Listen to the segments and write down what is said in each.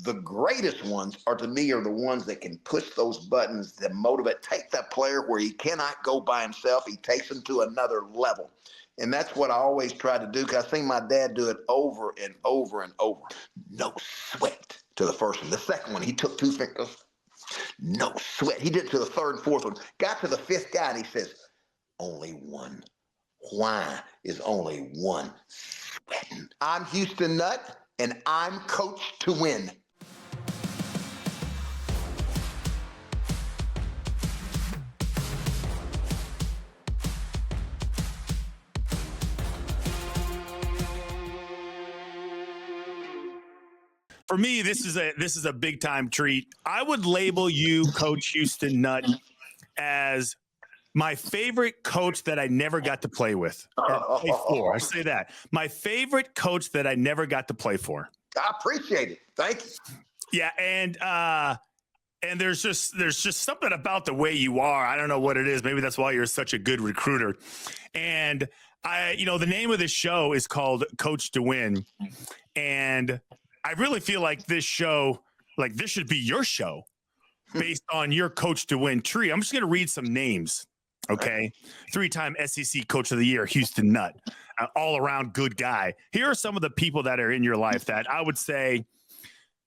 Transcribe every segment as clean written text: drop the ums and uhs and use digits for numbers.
the greatest ones are to me are the ones that can push those buttons that motivate, take that player where he cannot go by himself. He takes them to another level. And that's what I always try to do, because I seen my dad do it over and over and over. No sweat to the first one. The second one, he took 2 fingers. No sweat. He did it to the third and fourth one. Got to the fifth guy, and he says, only one. Why is only one sweating? I'm Houston Nutt, and I'm coached to win. For me, this is a big time treat. I would label you, Coach Houston Nutt, as my favorite coach that I never got to play with or play for. I say that. My favorite coach that I never got to play for. I appreciate it. Thank you. Yeah, and there's just something about the way you are. I don't know what it is. Maybe that's why you're such a good recruiter. And the name of this show is called Coach to Win. And I really feel like this show, like this should be your show based on your Coach to Win tree. I'm just going to read some names. Okay. 3-time SEC Coach of the Year, Houston Nutt, all around good guy. Here are some of the people that are in your life that I would say,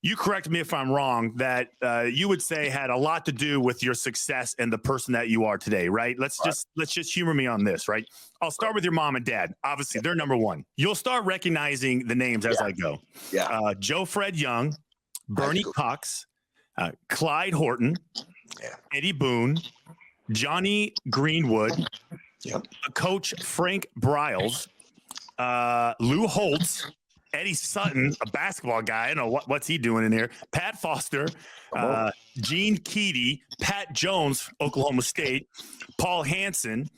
you correct me if I'm wrong, that you would say had a lot to do with your success and the person that you are today, right? Let's just humor me on this, right? I'll start with your mom and dad. Obviously, they're number one. You'll start recognizing the names as I go. Yeah. Joe Fred Young, Bernie Cox, Clyde Horton, Eddie Boone, Johnny Greenwood, Coach Frank Briles, Lou Holtz, Eddie Sutton, a basketball guy. I don't know what's he doing in here. Pat Foster, Gene Keady, Pat Jones, Oklahoma State, Paul Hansen,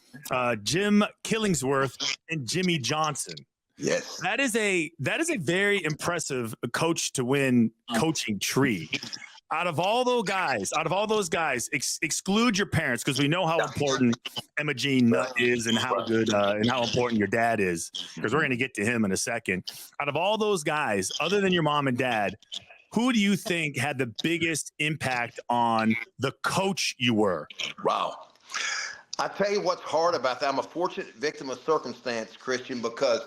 Jim Killingsworth, and Jimmy Johnson. Yes, that is a very impressive Coach to Win coaching tree. Out of all those guys, exclude your parents, because we know how important Emma Jean Nutt is and how good and how important your dad is, because we're going to get to him in a second. Out of all those guys, other than your mom and dad, who do you think had the biggest impact on the coach you were? Wow. I tell you what's hard about that. I'm a fortunate victim of circumstance, Christian, because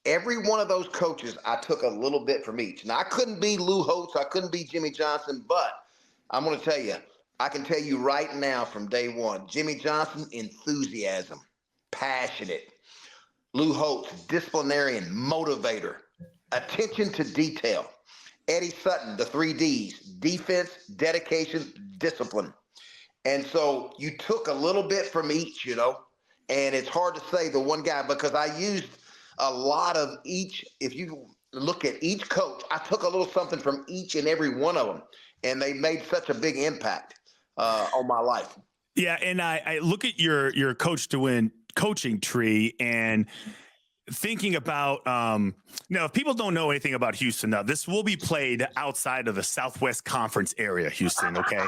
every one of those coaches, I took a little bit from each. Now, I couldn't be Lou Holtz. I couldn't be Jimmy Johnson, but I'm going to tell you, I can tell you right now from day one, Jimmy Johnson, enthusiasm, passionate. Lou Holtz, disciplinarian, motivator, attention to detail. Eddie Sutton, the 3 Ds, defense, dedication, discipline. And so you took a little bit from each, and it's hard to say the one guy, because I used a lot of each. If you look at each coach, I took a little something from each and every one of them, and they made such a big impact on my life. Yeah, and I look at your Coach to Win coaching tree and thinking about now, if people don't know anything about Houston, now this will be played outside of the Southwest Conference area, Houston. Okay,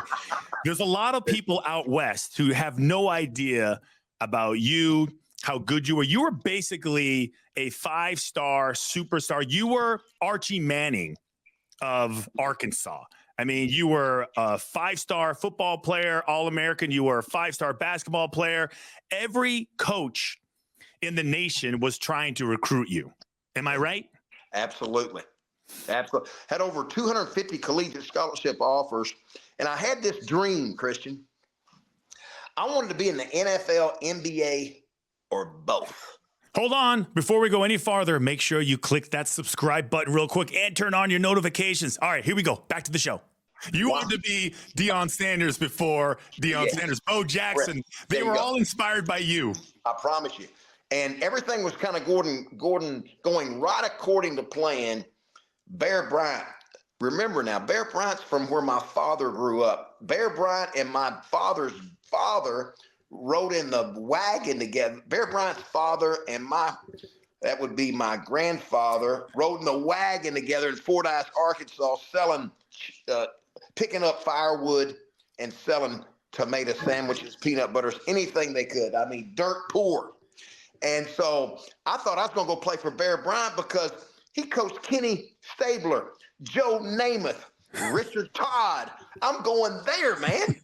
there's a lot of people out west who have no idea about you, how good you were. You were basically a 5-star superstar. You were Archie Manning of Arkansas. I mean, you were a 5-star football player, All-American. You were a 5-star basketball player. Every coach in the nation was trying to recruit you. Am I right? Absolutely. Absolutely. Had over 250 collegiate scholarship offers. And I had this dream, Christian. I wanted to be in the NFL, NBA, or both. Hold on. Before we go any farther, make sure you click that subscribe button real quick and turn on your notifications. All right, here we go. Back to the show. You wanted to be Deion Sanders before Deion Sanders. Bo Jackson. They were all inspired by you. I promise you. And everything was kind of going right according to plan. Bear Bryant. Remember now, Bear Bryant's from where my father grew up. Bear Bryant and my father's father rode in the wagon together. Bear Bryant's father and that would be my grandfather, rode in the wagon together in Fordyce, Arkansas, picking up firewood and selling tomato sandwiches, peanut butters, anything they could. I mean, dirt poor. And so I thought I was going to go play for Bear Bryant because he coached Kenny Stabler, Joe Namath, Richard Todd. I'm going there, man.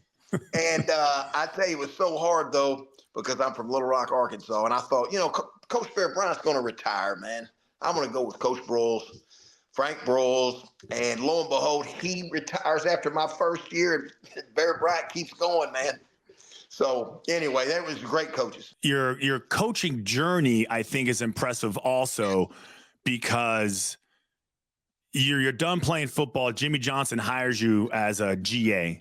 And I tell you, it was so hard, though, because I'm from Little Rock, Arkansas. And I thought, Coach Bear Bryant's going to retire, man. I'm going to go with Coach Broyles, Frank Broyles. And lo and behold, he retires after my first year. And Bear Bryant keeps going, man. So anyway, that was great coaches. Your coaching journey, I think, is impressive also because you're done playing football. Jimmy Johnson hires you as a GA,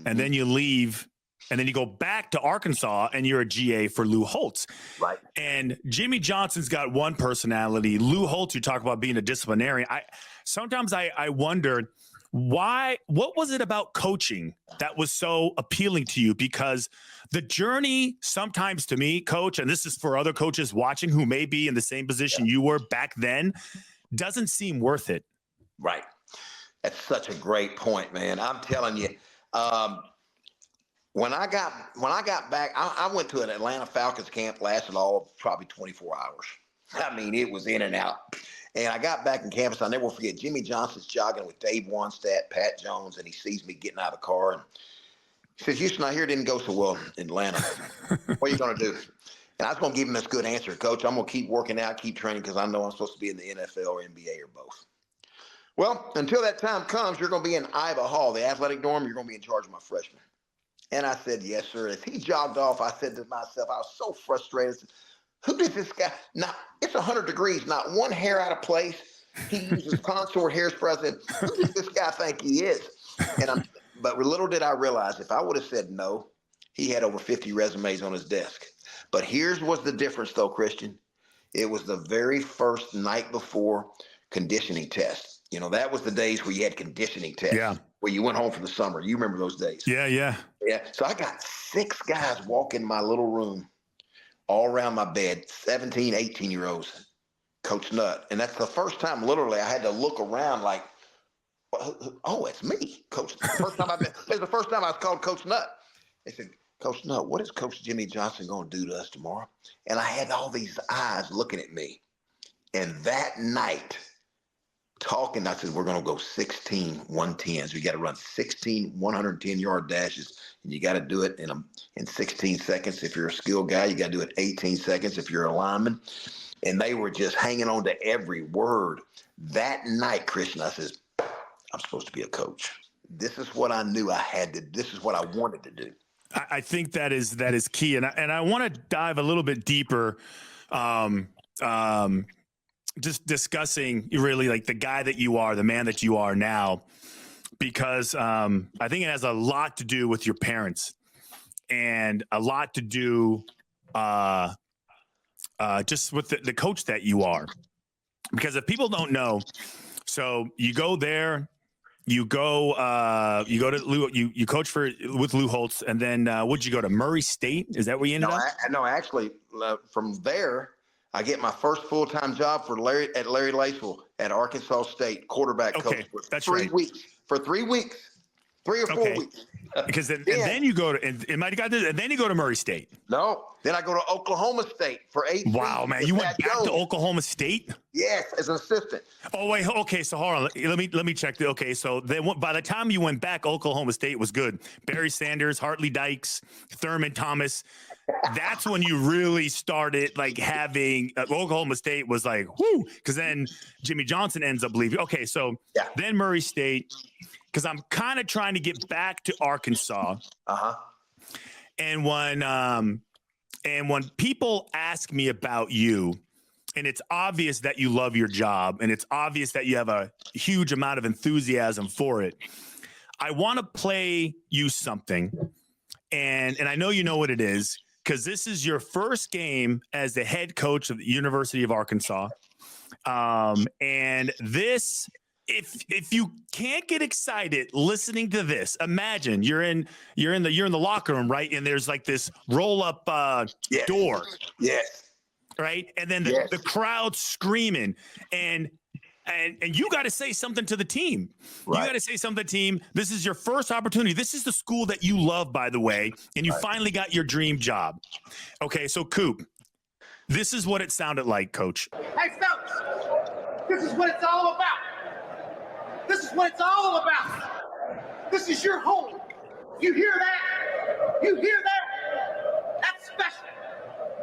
and then you leave, and then you go back to Arkansas, and you're a GA for Lou Holtz. Right. And Jimmy Johnson's got one personality. Lou Holtz, you talk about being a disciplinarian. Sometimes I wonder what was it about coaching that was so appealing to you? Because the journey sometimes to me, coach, and this is for other coaches watching who may be in the same position you were back then, doesn't seem worth it. Right. That's such a great point, man. I'm telling you, when I got back, I went to an Atlanta Falcons camp, lasted probably 24 hours. I mean, it was in and out. And I got back in campus. I'll never forget, Jimmy Johnson's jogging with Dave Wanstatt, Pat Jones, and he sees me getting out of the car. And he says, Houston, I hear it didn't go so well in Atlanta. What are you going to do? And I was going to give him this good answer, Coach. I'm going to keep working out, keep training, because I know I'm supposed to be in the NFL or NBA or both. Well, until that time comes, you're going to be in Ivy Hall, the athletic dorm. You're going to be in charge of my freshmen. And I said, yes, sir. As he jogged off, I said to myself, I was so frustrated. I said, who did this guy? Now, it's 100 degrees, not one hair out of place. He uses consort hairspray. I said, who does this guy think he is? But little did I realize, if I would have said no, he had over 50 resumes on his desk. But here's what's the difference, though, Christian. It was the very first night before conditioning test. That was the days where you had conditioning tests, where you went home for the summer. You remember those days? Yeah. So I got 6 guys walking in my little room, all around my bed, 17, 18-year-olds, Coach Nutt. And that's the first time, literally, I had to look around like, oh, it's me, Coach. It's the first time I was called Coach Nutt. They said, Coach Nutt, what is Coach Jimmy Johnson going to do to us tomorrow? And I had all these eyes looking at me. And that night, talking, I said, we're going to go 16 110s. We got to run 16 110-yard dashes, and you got to do it in 16 seconds. If you're a skilled guy, you got to do it 18 seconds if you're a lineman. And they were just hanging on to every word. That night, Christian, I said, I'm supposed to be a coach. This is what I knew I had to. This is what I wanted to do. I think that is key, and I want to dive a little bit deeper. Just discussing really like the guy that you are, the man that you are now, because I think it has a lot to do with your parents and a lot to do just with the coach that you are. Because if people don't know, so you go there, you go to Lou, you coach with Lou Holtz, and then would you go to Murray State? Is that where you ended up? No, actually, from there, I get my first full-time job at Larry Lacewell at Arkansas State, quarterback coach for 3 weeks. For 3 weeks, 3 or 4 weeks. Because then you go to, and then you go to Murray State. No, then I go to Oklahoma State for 8 weeks. Wow, man, you went back to Oklahoma State? Yes, as an assistant. Oh wait, okay, so hold on, let me check. Okay, so then by the time you went back, Oklahoma State was good. Barry Sanders, Hartley Dykes, Thurman Thomas. That's when you really started like having Oklahoma State was like, whoo, because then Jimmy Johnson ends up leaving. Okay, so then Murray State, because I'm kind of trying to get back to Arkansas. And when people ask me about you, and it's obvious that you love your job, and it's obvious that you have a huge amount of enthusiasm for it, I want to play you something, and I know you know what it is, because this is your first game as the head coach of the University of Arkansas. And this, if you can't get excited listening to this, imagine you're in the locker room, right? And there's like this roll up door. Yes. Right. And then the crowd screaming and you got to say something to the team. Right. You got to say something to the team. This is your first opportunity. This is the school that you love, by the way, and you finally got your dream job. Okay, so Coop, this is what it sounded like, Coach. Hey, fellas, this is what it's all about. This is what it's all about. This is your home. You hear that? You hear that? That's special.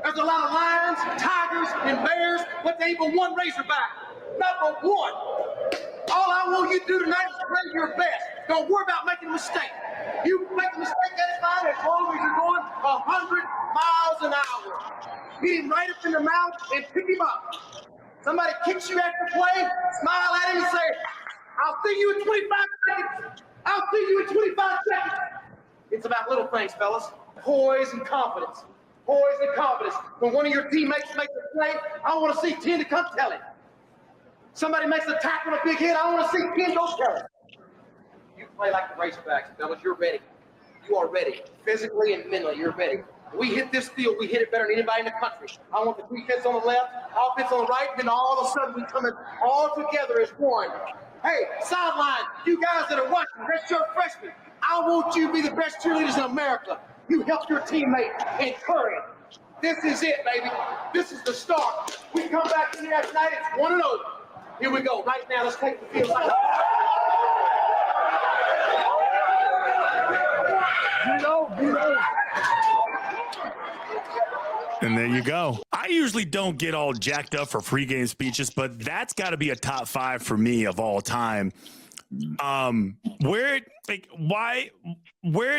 There's a lot of lions, tigers, and bears, but there ain't but one Razorback. Not but one. All I want you to do tonight is play your best. Don't worry about making a mistake. You make a mistake, that's fine, as long as you're going 100 miles an hour. Hit him right up in the mouth and pick him up. Somebody kicks you after play, smile at him and say, I'll see you in 25 seconds. I'll see you in 25 seconds. It's about little things, fellas. Poise and confidence. Poise and confidence. When one of your teammates makes a play, I want to see 10 to come tell him. Somebody makes a tackle on a big hit, I want to see 10 go tell him. You play like the Razorbacks, fellas. You're ready. You are ready. Physically and mentally, you're ready. We hit this field, we hit it better than anybody in the country. I want the defense on the left, offense on the right, then all of a sudden we come in all together as one. Hey, sideline, you guys that are watching, redshirt freshmen, I want you to be the best cheerleaders in America. You help your teammate encourage. This is it, baby. This is the start. We come back in here tonight, it's 1-0. Here we go. Right now, let's take the field. And there you go. I usually don't get all jacked up for pregame speeches, but that's got to be a top 5 for me of all time. Where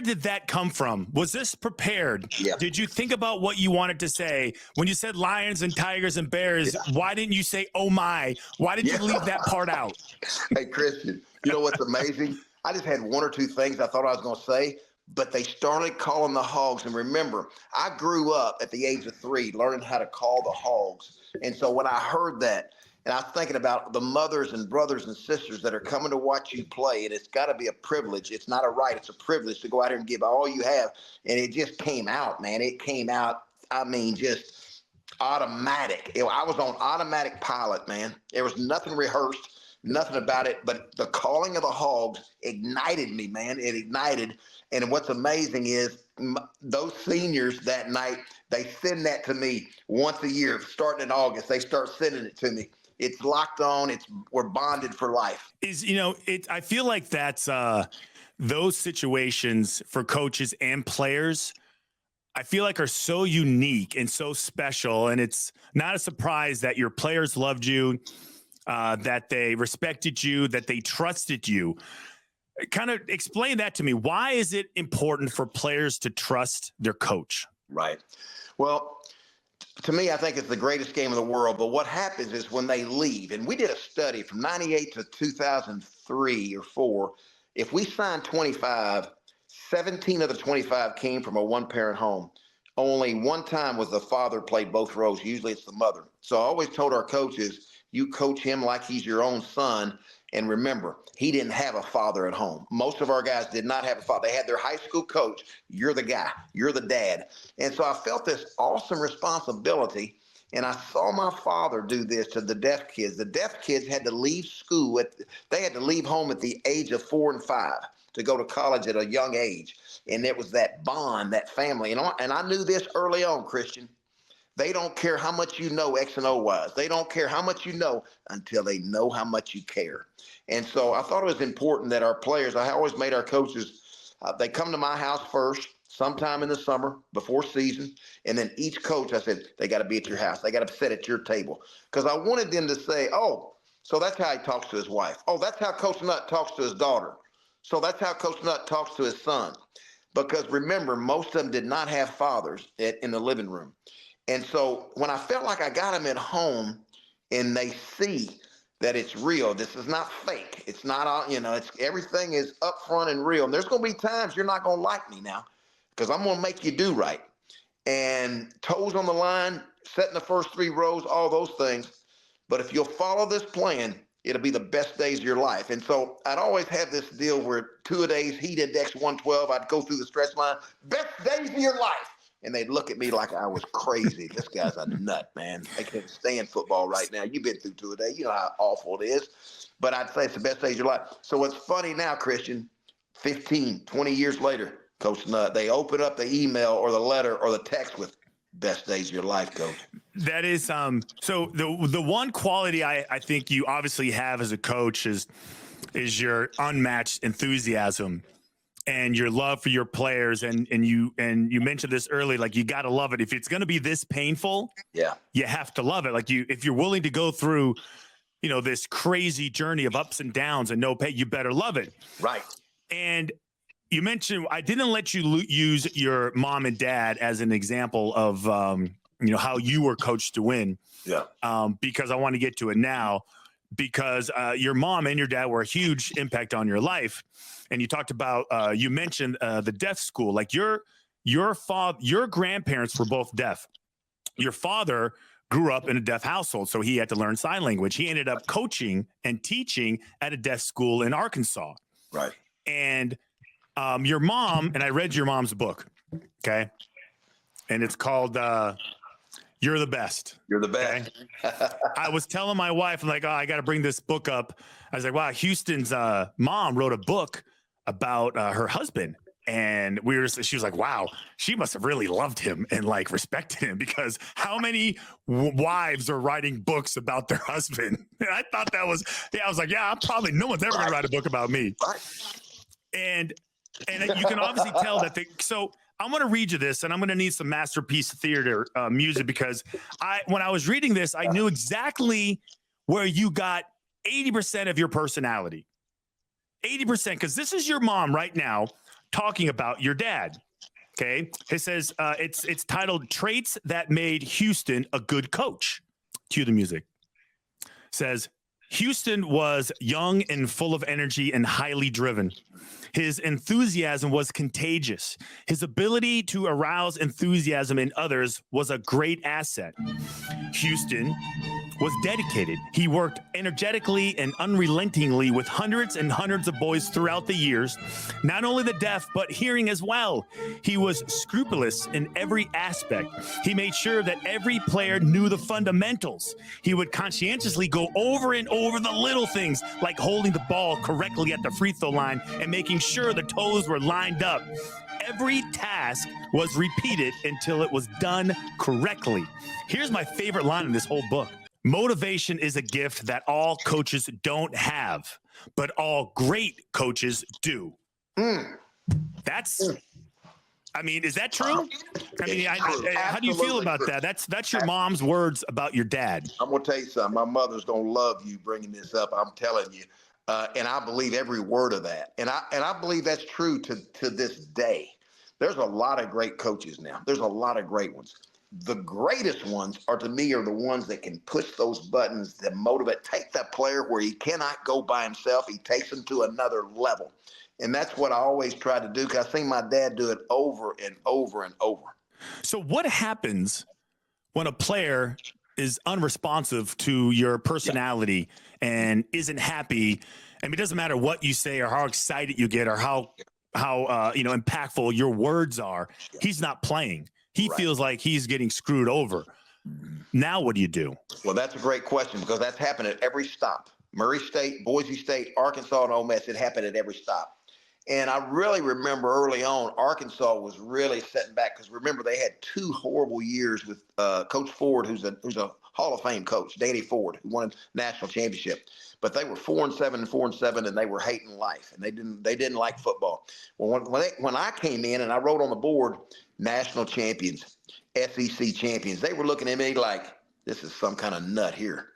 did that come from? Was this prepared? Yeah. Did you think about what you wanted to say when you said lions and tigers and bears? Yeah. Why didn't you say, oh my, why did you leave that part out? Hey, Christian, you know what's amazing? I just had 1 or 2 things I thought I was going to say, but they started calling the hogs. And remember, I grew up at the age of 3 learning how to call the hogs. And so when I heard that, and I was thinking about the mothers and brothers and sisters that are coming to watch you play, and it's got to be a privilege. It's not a right. It's a privilege to go out here and give all you have. And it just came out, man. It came out, I mean, just automatic. I was on automatic pilot, man. There was nothing rehearsed, nothing about it. But the calling of the hogs ignited me, man. It ignited. And what's amazing is those seniors that night, they send that to me once a year, starting in August. They start sending it to me. It's locked on. We're bonded for life. I feel like that's those situations for coaches and players, I feel like are so unique and so special. And it's not a surprise that your players loved you, that they respected you, that they trusted you. Kind of explain that to me. Why is it important for players to trust their coach? Right. Well, to me, I think it's the greatest game in the world. But what happens is when they leave, and we did a study from 98 to 2003 or 4, if we signed 25, 17 of the 25 came from a one-parent home. Only one time was the father played both roles. Usually it's the mother. So I always told our coaches, you coach him like he's your own son. And remember, he didn't have a father at home. Most of our guys did not have a father. They had their high school coach. You're the guy. You're the dad. And so I felt this awesome responsibility. And I saw my father do this to the deaf kids. The deaf kids had to leave school. They had to leave home at the age of 4 and 5 to go to college at a young age. And it was that bond, that family. And I knew this early on, Christian. They don't care how much you know X and O wise. They don't care how much you know until they know how much you care. And so I thought it was important that our players, I always made our coaches, they come to my house first, sometime in the summer, before season. And then each coach, I said, they got to be at your house. They got to sit at your table. Because I wanted them to say, oh, so that's how he talks to his wife. Oh, that's how Coach Nutt talks to his daughter. So that's how Coach Nutt talks to his son. Because remember, most of them did not have fathers in the living room. And so when I felt like I got them at home and they see that it's real, this is not fake. It's not, everything is upfront and real. And there's going to be times you're not going to like me now because I'm going to make you do right. And toes on the line, setting the first 3 rows, all those things. But if you'll follow this plan, it'll be the best days of your life. And so I'd always have this deal where 2 a days, heat index 112. I'd go through the stretch line, best days of your life. And they'd look at me like I was crazy. This guy's a nut, man. I can't stand football right now. You've been through 2 a day. You know how awful it is. But I'd say it's the best days of your life. So what's funny now, Christian, 15, 20 years later, Coach Nutt, they open up the email or the letter or the text with best days of your life, Coach. That is so the one quality I think you obviously have as a coach is is your unmatched enthusiasm and your love for your players. And you mentioned this early, like you got to love it. If it's going to be this painful, Yeah, you have to love it. Like if you're willing to go through, this crazy journey of ups and downs and no pay, you better love it. right. And you mentioned, I didn't let you use your mom and dad as an example of, how you were coached to win. Yeah. Because I want to get to it now, because your mom and your dad were a huge impact on your life. And you talked about, you mentioned the deaf school, like your grandparents were both deaf. Your father grew up in a deaf household, so he had to learn sign language. He ended up coaching and teaching at a deaf school in Arkansas. Right. And your mom, and I read your mom's book, okay? And it's called You're the Best. You're the best. Okay? I was telling my wife, I'm like, oh, I got to bring this book up. I was like, wow, Houston's mom wrote a book about her husband. And she was like, wow, she must have really loved him and like respected him, because how many wives are writing books about their husband? And I thought I was like, yeah, no one's ever going to write a book about me. And you can obviously tell that so I'm going to read you this, and I'm going to need some masterpiece theater music, because when I was reading this, I knew exactly where you got 80% of your personality. 80%, because this is your mom right now talking about your dad. Okay. It says it's titled Traits That Made Houston a Good Coach. Cue the music. Says Houston was young and full of energy and highly driven. His enthusiasm was contagious. His ability to arouse enthusiasm in others was a great asset. Houston was dedicated. He worked energetically and unrelentingly with hundreds and hundreds of boys throughout the years, not only the deaf, but hearing as well. He was scrupulous in every aspect. He made sure that every player knew the fundamentals. He would conscientiously go over and over the little things, like holding the ball correctly at the free throw line and making sure the toes were lined up. Every task was repeated until it was done correctly. Here's my favorite line in this whole book. Motivation is a gift that all coaches don't have, but all great coaches do. That's, I mean, is that true? I mean, how do you feel about that? That's your mom's words about your dad. I'm going to tell you something. My mother's going to love you bringing this up. I'm telling you. And I believe every word of that. And I believe that's true to this day. There's a lot of great coaches now. There's a lot of great ones. The greatest ones to me are the ones that can push those buttons that motivate, take that player where he cannot go by himself. He takes him to another level. And that's what I always try to do, because I seen my dad do it over and over and over. So what happens when a player is unresponsive to your personality and isn't happy? I mean, it doesn't matter what you say or how excited you get or how impactful your words are. He's not playing. He feels like he's getting screwed over. Now what do you do? Well, that's a great question, because that's happened at every stop. Murray State, Boise State, Arkansas, and Ole Miss. It happened at every stop. And I really remember early on, Arkansas was really setting back, because remember, they had 2 horrible years with Coach Ford, who's a Hall of Fame coach, Danny Ford, who won a national championship. But they were 4-7 and 4-7, and they were hating life, and they didn't like football. Well, when I came in and I wrote on the board, national champions, SEC champions, they were looking at me like, this is some kind of nut here.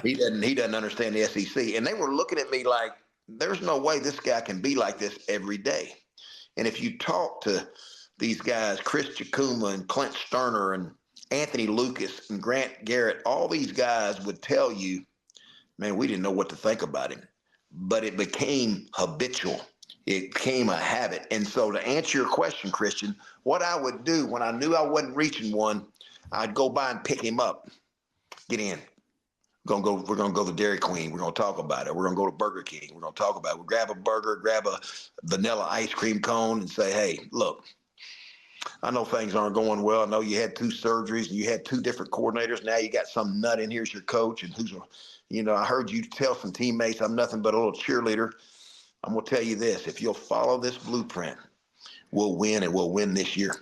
He doesn't understand the SEC, and they were looking at me like, there's no way this guy can be like this every day. And if you talk to these guys, Chris Chikuma and Clint Sterner and Anthony Lucas and Grant Garrett, all these guys would tell you, man, we didn't know what to think about him. But it became habitual. It became a habit. And so to answer your question, Christian, what I would do when I knew I wasn't reaching one, I'd go by and pick him up. Get in. We're gonna go to Dairy Queen. We're gonna talk about it. We're gonna go to Burger King. We're gonna talk about it. We'll grab a burger, grab a vanilla ice cream cone, and say, hey, look, I know things aren't going well. I know you had 2 surgeries and you had 2 different coordinators. Now you got some nut in here as your coach, and I heard you tell some teammates I'm nothing but a little cheerleader. I'm going to tell you this. If you'll follow this blueprint, we'll win, and we'll win this year.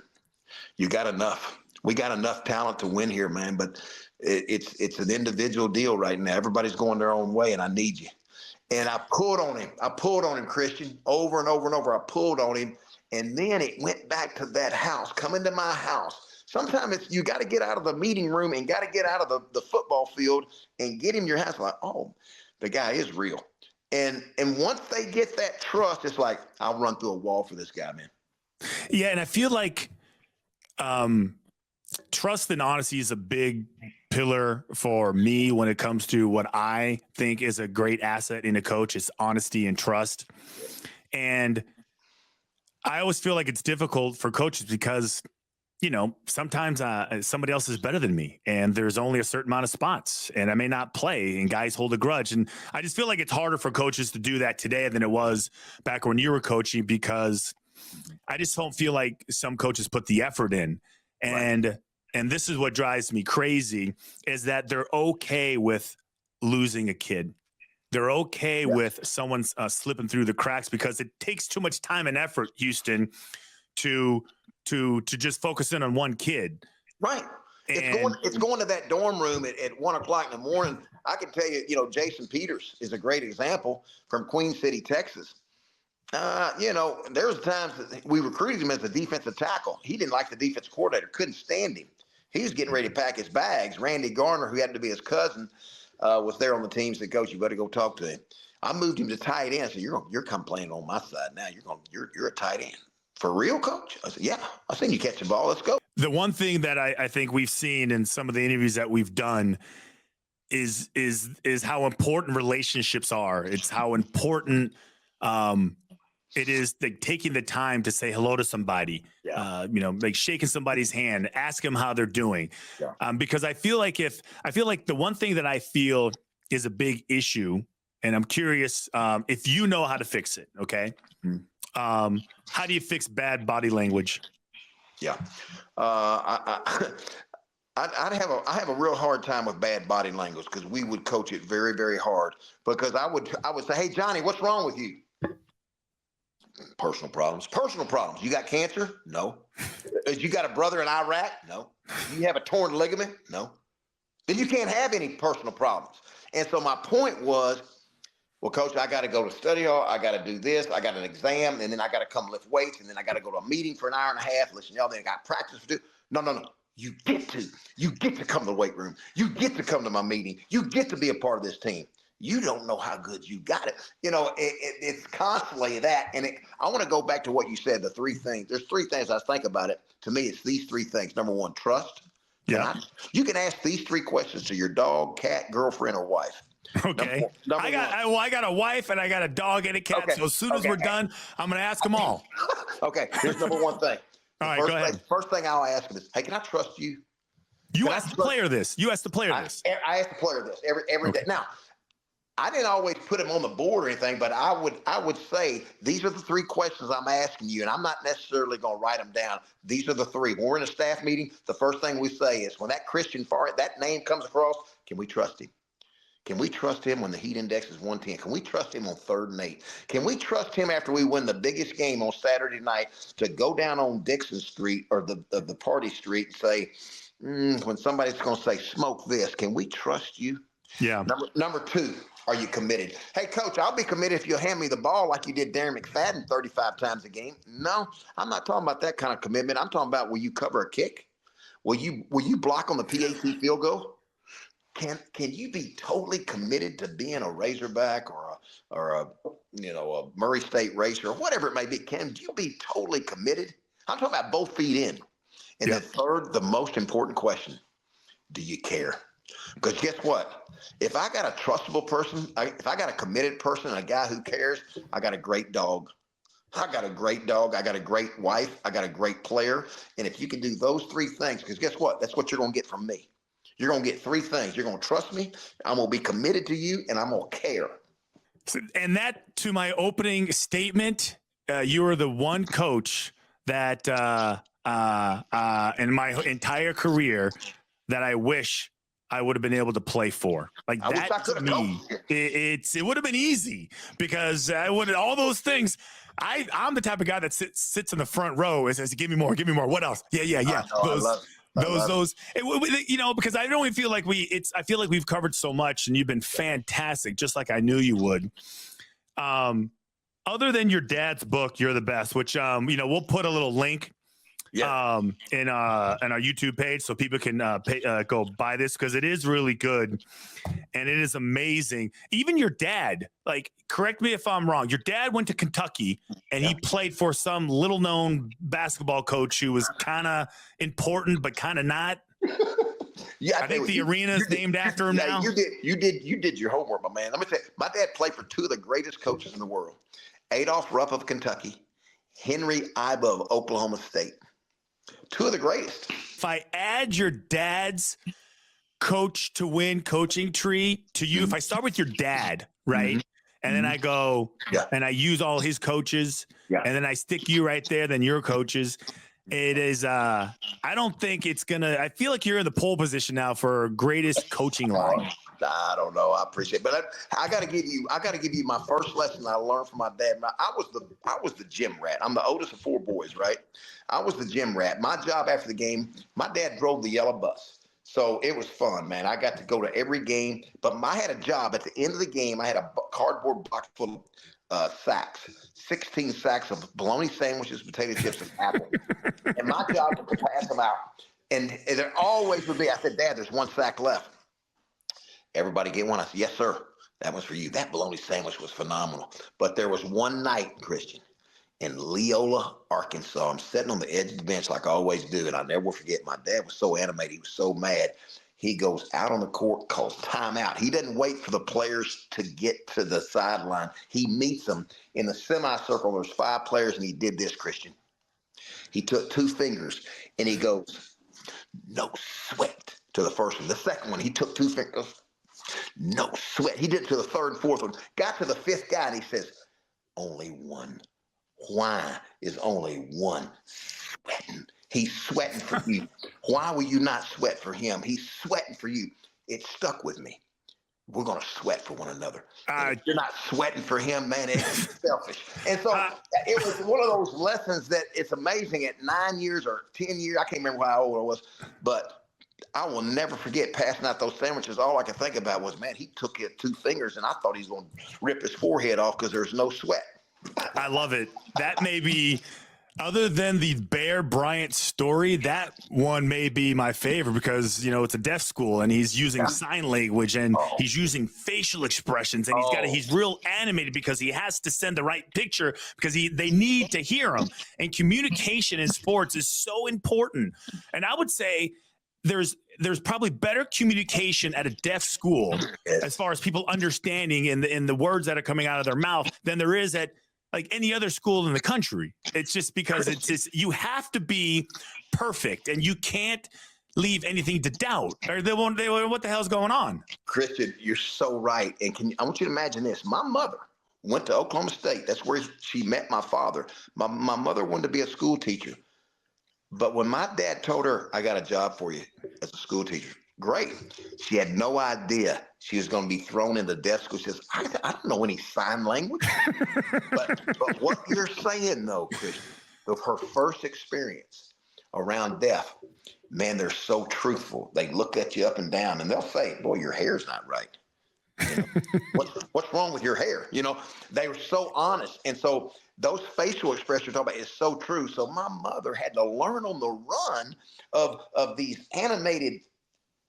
You got enough. We got enough talent to win here, man, but it's an individual deal right now. Everybody's going their own way, and I need you. And I pulled on him. I pulled on him, Christian, over and over and over. I pulled on him. And then it went back to that house, coming to my house. Sometimes you got to get out of the meeting room and got to get out of the football field and get him your house. Like, oh, the guy is real. And once they get that trust, it's like, I'll run through a wall for this guy, man. Yeah, and I feel like trust and honesty is a big pillar for me when it comes to what I think is a great asset in a coach. Is honesty and trust. And I always feel like it's difficult for coaches because, you know, sometimes somebody else is better than me and there's only a certain amount of spots and I may not play and guys hold a grudge. And I just feel like it's harder for coaches to do that today than it was back when you were coaching, because I just don't feel like some coaches put the effort in. And this is what drives me crazy, is that they're okay with losing a kid. They're okay with someone slipping through the cracks because it takes too much time and effort, Houston, to just focus in on one kid. Right. It's going to that dorm room at 1 o'clock in the morning. I can tell you, Jason Peters is a great example from Queen City, Texas. There was times that we recruited him as a defensive tackle. He didn't like the defense coordinator, couldn't stand him. He was getting ready to pack his bags. Randy Garner, who happened to be his cousin, was there on the team. Said, "Coach, you better go talk to him." I moved him to tight end. I said, "You're come playing on my side now. You're a tight end for real, coach." I said, "Yeah, I seen you catch the ball. Let's go." The one thing that I think we've seen in some of the interviews that we've done is how important relationships are. It's how important it is, like, taking the time to say hello to somebody, like shaking somebody's hand, ask them how they're doing. Because I feel like the one thing that I feel is a big issue, and I'm curious if you know how to fix it. Okay. How do you fix bad body language? Yeah. I have a real hard time with bad body language, because we would coach it very, very hard, because I would say, "Hey, Johnny, what's wrong with you?" Personal problems. You got cancer? No. You got a brother in Iraq? No. You have a torn ligament? No. Then you can't have any personal problems. And so my point was, well, coach, I got to go to study hall. I got to do this. I got an exam, and then I got to come lift weights, and then I got to go to a meeting for an hour and a half. Listen, y'all, then I got practice to do. No. You get to come to the weight room. You get to come to my meeting. You get to be a part of this team. You don't know how good you got it. It's constantly that. And I want to go back to what you said, the three things. There's three things I think about it. To me, it's these three things. Number one, trust. Yeah. You can ask these three questions to your dog, cat, girlfriend, or wife. Okay. I got a wife and I got a dog and a cat. Okay. So as soon as we're done, I'm going to ask them all. Okay. Here's number one thing. All right, go ahead. First thing I'll ask them is, "Hey, can I trust you?" You ask the player this. I ask the player this every day. Now, I didn't always put them on the board or anything, but I would say, these are the three questions I'm asking you, and I'm not necessarily going to write them down. These are the three. When we're in a staff meeting, the first thing we say is, when that Christian Farr, that name comes across, can we trust him? Can we trust him when the heat index is 110? Can we trust him on 3rd and 8? Can we trust him after we win the biggest game on Saturday night to go down on Dixon Street or the party street and say, when somebody's going to say, "Smoke this"? Can we trust you? Yeah. Number two, are you committed? "Hey, coach, I'll be committed if you'll hand me the ball like you did Darren McFadden 35 times a game." No, I'm not talking about that kind of commitment. I'm talking about, will you cover a kick? Will you block on the PAT field goal? Can you be totally committed to being a Razorback or a Murray State Racer or whatever it may be? Can you be totally committed? I'm talking about both feet in. And then third, the most important question, do you care? Because guess what? If I got a trustable person, if I got a committed person, a guy who cares, I got a great dog. I got a great dog. I got a great wife. I got a great player. And if you can do those three things, because guess what? That's what you're going to get from me. You're going to get three things. You're going to trust me. I'm going to be committed to you, and I'm going to care. And that, to my opening statement, you are the one coach that in my entire career that I wish I would have been able to play for. Like, that to me, it would have been easy, because I would have all those things. I'm the type of guy that sits in the front row and says, give me more. What else? Yeah. because I don't even feel like I feel like we've covered so much and you've been fantastic, just like I knew you would. Other than your dad's book, You're the Best, which, we'll put a little link in our YouTube page so people can go buy this, because it is really good and it is amazing. Even your dad, like, correct me if I'm wrong, your dad went to Kentucky and he played for some little known basketball coach who was kind of important but kind of not. Yeah, I think the arena is named after him now. You did your homework, my man. Let me tell you, my dad played for two of the greatest coaches in the world: Adolph Rupp of Kentucky, Henry Iba of Oklahoma State. Two of the greatest. If I add your dad's coach to win coaching tree to you, if I start with your dad, right? And then I go and I use all his coaches, and then I stick you right there, then your coaches. It is, I don't think it's gonna, I feel like you're in the pole position now for greatest coaching line. I don't know. I appreciate it. But I gotta give you my first lesson I learned from my dad. I was the gym rat. I'm the oldest of four boys, right? I was the gym rat. My job after the game, my dad drove the yellow bus. So it was fun, man. I got to go to every game, but I had a job at the end of the game. I had a cardboard box full of sacks, 16 sacks of bologna sandwiches, potato chips, and apples. And my job was to pass them out. And there always would be, I said, Dad, there's one sack left. Everybody get one. I said, yes, sir. That was for you. That bologna sandwich was phenomenal. But there was one night, Christian, in Leola, Arkansas. I'm sitting on the edge of the bench like I always do, and I'll never forget. My dad was so animated. He was so mad. He goes out on the court, calls timeout. He doesn't wait for the players to get to the sideline. He meets them in the semicircle. There's 5 players, and he did this, Christian. He took 2 fingers, and he goes, no sweat, to the first one. The second one, he took 2 fingers, no sweat. He did it to the third and fourth one. Got to the 5th guy, and he says, only one. Why is only one sweating? He's sweating for you. Why will you not sweat for him? He's sweating for you. It stuck with me. We're going to sweat for one another. If you're not sweating for him, man, it's selfish. And so it was one of those lessons that it's amazing at 9 years or 10 years. I can't remember how old I was, but I will never forget passing out those sandwiches. All I could think about was, man, he took it 2 fingers, and I thought he was going to rip his forehead off because there's no sweat. I love it. That may be, other than the Bear Bryant story, that one may be my favorite because, it's a deaf school and he's using sign language and he's using facial expressions and he's real animated because he has to send the right picture because they need to hear him. And communication in sports is so important. And I would say there's probably better communication at a deaf school as far as people understanding in the words that are coming out of their mouth than there is at like any other school in the country. It's just because you have to be perfect and you can't leave anything to doubt or they won't, what the hell's going on? Christian, you're so right. And I want you to imagine this. My mother went to Oklahoma State. That's where she met my father. My mother wanted to be a school teacher. But when my dad told her, I got a job for you as a school teacher, great. She had no idea she was going to be thrown into deaf school. She says, I don't know any sign language. but what you're saying, though, Christian, of her first experience around deaf, man, they're so truthful. They look at you up and down, and they'll say, boy, your hair's not right. What's wrong with your hair? They were so honest. And so those facial expressions you're talking about is so true. So my mother had to learn on the run of these animated,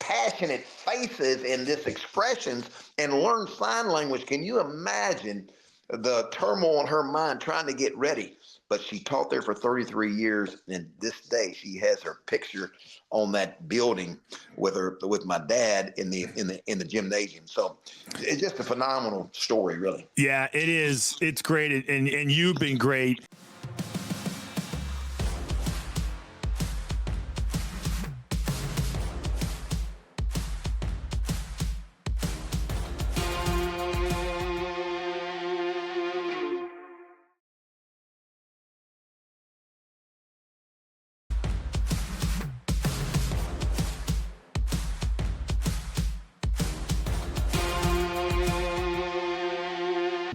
passionate faces and this expressions and learn sign language. Can you imagine the turmoil in her mind trying to get ready? But she taught there for 33 years, and this day she has her picture on that building with my dad in the gymnasium. So it's just a phenomenal story, really. Yeah, it is. It's great, and you've been great.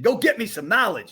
Go get me some knowledge.